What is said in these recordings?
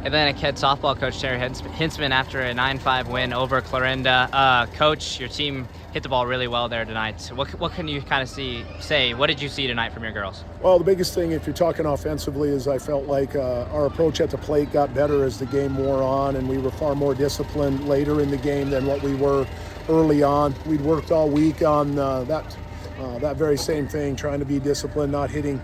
Atlantic head softball coach Terry Hinzmann after a 9-5 win over Clarinda. Coach, your team hit the ball really well there tonight. What can you kind of say? What did you see tonight from your girls? Well, the biggest thing, if you're talking offensively, is I felt like our approach at the plate got better as the game wore on, and we were far more disciplined later in the game than what we were early on. We'd worked all week on that very same thing, trying to be disciplined, not hitting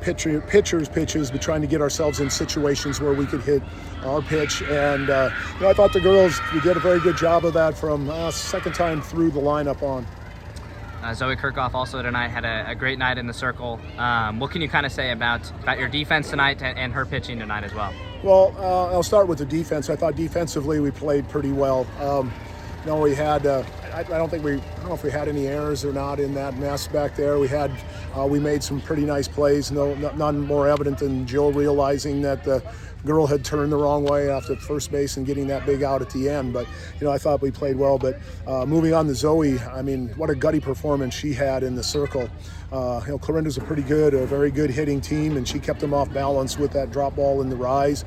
pitchers' pitches, but trying to get ourselves in situations where we could hit our pitch. And I thought the girls, we did a very good job of that from second time through the lineup on. Zoe Kirchhoff also tonight had a great night in the circle. What can you kind of say about your defense tonight and her pitching tonight as well? Well, I'll start with the defense. I thought defensively we played pretty well. We had I don't know if we had any errors or not in that mess back there. We made some pretty nice plays. None more evident than Jill realizing that the girl had turned the wrong way after first base and getting that big out at the end. But I thought we played well. But moving on to Zoe, what a gutty performance she had in the circle. Clarinda's a very good hitting team, and she kept them off balance with that drop ball in the rise.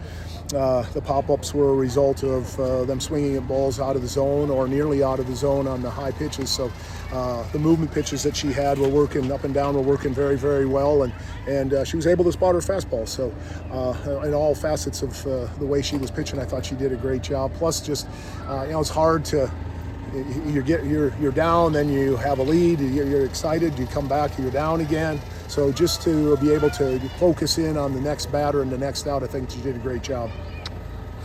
The pop-ups were a result of them swinging at balls out of the zone or nearly out of the zone on the high pitches. So the movement pitches that she had were working up and down, were working very, very well, and she was able to spot her fastball. So in all facets of the way she was pitching, I thought she did a great job. Plus, just it's hard to. You're down, then you have a lead, you're excited, you come back, you're down again. So just to be able to focus in on the next batter and the next out, I think she did a great job.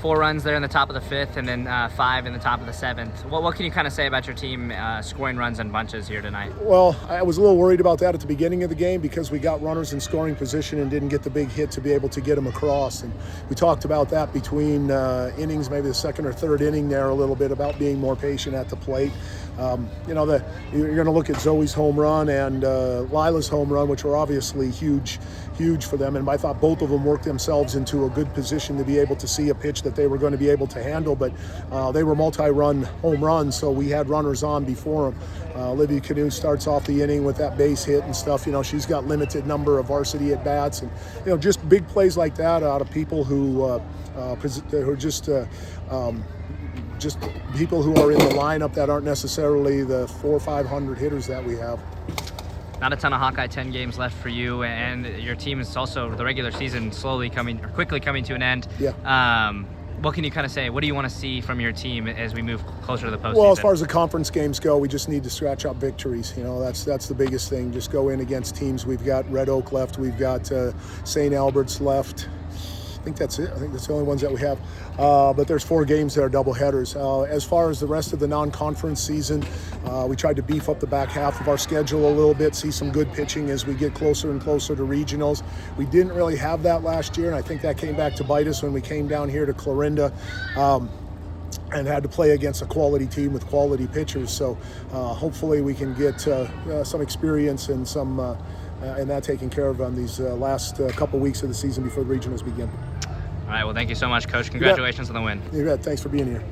4 runs there in the top of the 5th, and then 5 in the top of the 7th. What can you kind of say about your team scoring runs in bunches here tonight? Well, I was a little worried about that at the beginning of the game because we got runners in scoring position and didn't get the big hit to be able to get them across. And we talked about that between innings, maybe the second or third inning there a little bit, about being more patient at the plate. You're going to look at Zoe's home run and Lila's home run, which were obviously huge for them. And I thought both of them worked themselves into a good position to be able to see a pitch that they were going to be able to handle. But they were multi-run home runs, so we had runners on before them. Olivia Canoe starts off the inning with that base hit and stuff. She's got limited number of varsity at bats, and just big plays like that out of people who are just people who are in the lineup that aren't necessarily the 400 or 500 hitters that we have. Not a ton of Hawkeye 10 games left for you, and your team is also the regular season quickly coming to an end. Yeah. What can you kind of say? What do you want to see from your team as we move closer to the postseason? Well, as far as the conference games go, we just need to scratch up victories. That's the biggest thing. Just go in against teams. We've got Red Oak left. We've got St. Albert's left. I think that's it. I think that's the only ones that we have. But there's 4 games that are double headers. As far as the rest of the non-conference season, we tried to beef up the back half of our schedule a little bit, see some good pitching as we get closer and closer to regionals. We didn't really have that last year, and I think that came back to bite us when we came down here to Clarinda and had to play against a quality team with quality pitchers. So hopefully we can get some experience and and that taken care of on these last couple weeks of the season before the regionals begin. All right, well, thank you so much, Coach. Congratulations on the win. You bet. Thanks for being here.